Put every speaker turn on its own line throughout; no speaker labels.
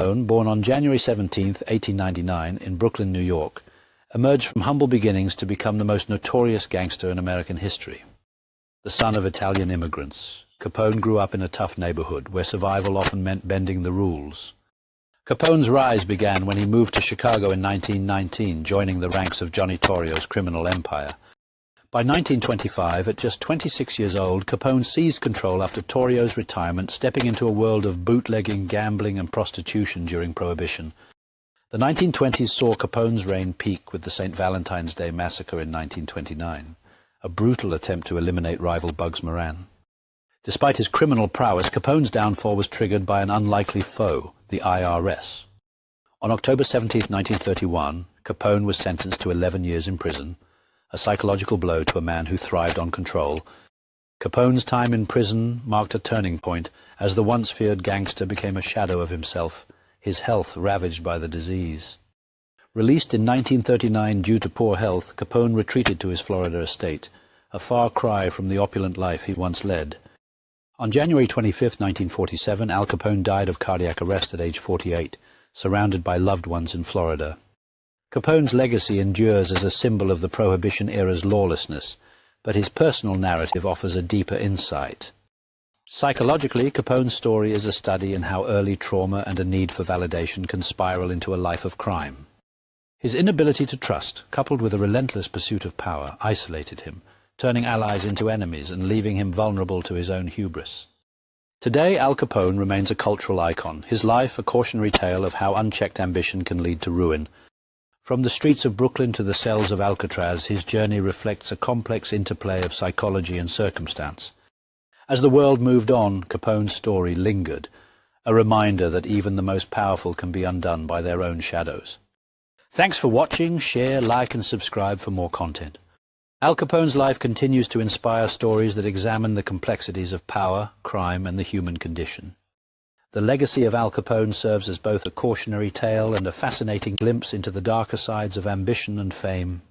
Capone, born on January 17, 1899, in Brooklyn, New York, emerged from humble beginnings to become the most notorious gangster in American history. The son of Italian immigrants, Capone grew up in a tough neighborhood where survival often meant bending the rules. Capone's rise began when he moved to Chicago in 1919, joining the ranks of Johnny Torrio's criminal empire. By 1925, at just 26 years old, Capone seized control after Torrio's retirement, stepping into a world of bootlegging, gambling, and prostitution during Prohibition. The 1920s saw Capone's reign peak with the St. Valentine's Day Massacre in 1929, a brutal attempt to eliminate rival Bugs Moran. Despite his criminal prowess, Capone's downfall was triggered by an unlikely foe, the IRS. On October 17, 1931, Capone was sentenced to 11 years in prison, a psychological blow to a man who thrived on control. Capone's time in prison marked a turning point as the once feared gangster became a shadow of himself, his health ravaged by the disease. Released in 1939 due to poor health, Capone retreated to his Florida estate, a far cry from the opulent life he once led. On January 25, 1947, Al Capone died of cardiac arrest at age 48, surrounded by loved ones in Florida. Capone's legacy endures as a symbol of the Prohibition era's lawlessness, but his personal narrative offers a deeper insight. Psychologically, Capone's story is a study in how early trauma and a need for validation can spiral into a life of crime. His inability to trust, coupled with a relentless pursuit of power, isolated him, turning allies into enemies and leaving him vulnerable to his own hubris. Today, Al Capone remains a cultural icon, his life a cautionary tale of how unchecked ambition can lead to ruin. From the streets of Brooklyn to the cells of Alcatraz, his journey reflects a complex interplay of psychology and circumstance. As the world moved on, Capone's story lingered, a reminder that even the most powerful can be undone by their own shadows. Thanks for watching. Share, like, and subscribe for more content. Al Capone's life continues to inspire stories that examine the complexities of power, crime, and the human condition. The legacy of Al Capone serves as both a cautionary tale and a fascinating glimpse into the darker sides of ambition and fame.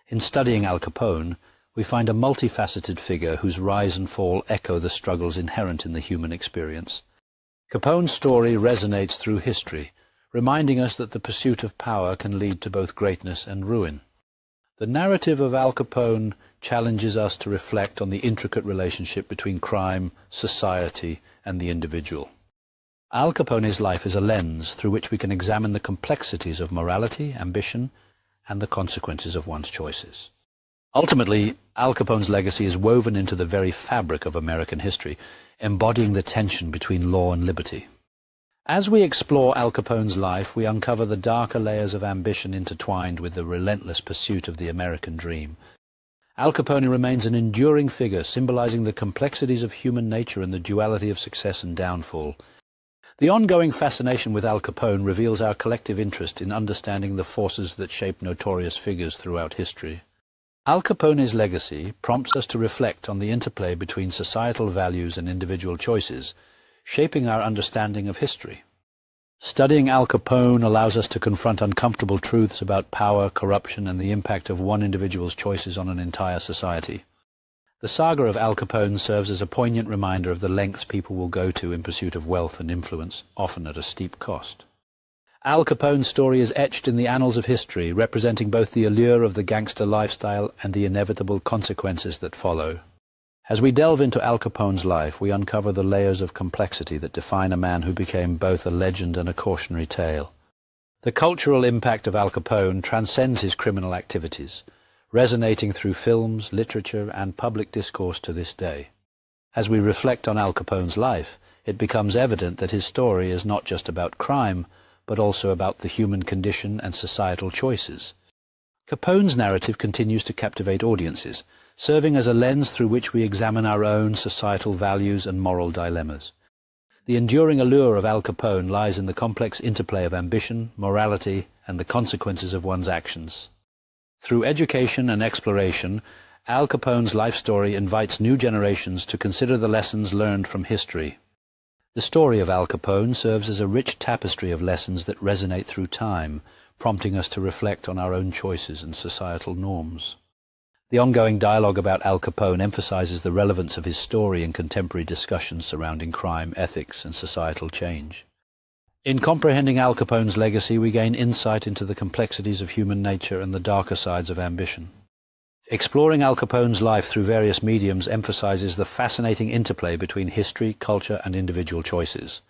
In studying Al Capone, we find a multifaceted figure whose rise and fall echo the struggles inherent in the human experience. Capone's story resonates through history, reminding us that the pursuit of power can lead to both greatness and ruin. The narrative of Al Capone challenges us to reflect on the intricate relationship between crime, society, and the individual. Al Capone's life is a lens through which we can examine the complexities of morality, ambition, and the consequences of one's choices. Ultimately, Al Capone's legacy is woven into the very fabric of American history, embodying the tension between law and liberty. As we explore Al Capone's life, we uncover the darker layers of ambition intertwined with the relentless pursuit of the American dream. Al Capone remains an enduring figure, symbolizing the complexities of human nature and the duality of success and downfall. The ongoing fascination with Al Capone reveals our collective interest in understanding the forces that shape notorious figures throughout history. Al Capone's legacy prompts us to reflect on the interplay between societal values and individual choices, shaping our understanding of history. Studying Al Capone allows us to confront uncomfortable truths about power, corruption, and the impact of one individual's choices on an entire society. The saga of Al Capone serves as a poignant reminder of the lengths people will go to in pursuit of wealth and influence, often at a steep cost. Al Capone's story is etched in the annals of history, representing both the allure of the gangster lifestyle and the inevitable consequences that follow. As we delve into Al Capone's life, we uncover the layers of complexity that define a man who became both a legend and a cautionary tale. The cultural impact of Al Capone transcends his criminal activities, resonating through films, literature, and public discourse to this day. As we reflect on Al Capone's life, it becomes evident that his story is not just about crime, but also about the human condition and societal choices. Capone's narrative continues to captivate audiences, serving as a lens through which we examine our own societal values and moral dilemmas. The enduring allure of Al Capone lies in the complex interplay of ambition, morality, and the consequences of one's actions. Through education and exploration, Al Capone's life story invites new generations to consider the lessons learned from history. The story of Al Capone serves as a rich tapestry of lessons that resonate through time, prompting us to reflect on our own choices and societal norms. The ongoing dialogue about Al Capone emphasizes the relevance of his story in contemporary discussions surrounding crime, ethics, and societal change. In comprehending Al Capone's legacy, we gain insight into the complexities of human nature and the darker sides of ambition. Exploring Al Capone's life through various mediums emphasizes the fascinating interplay between history, culture, and individual choices.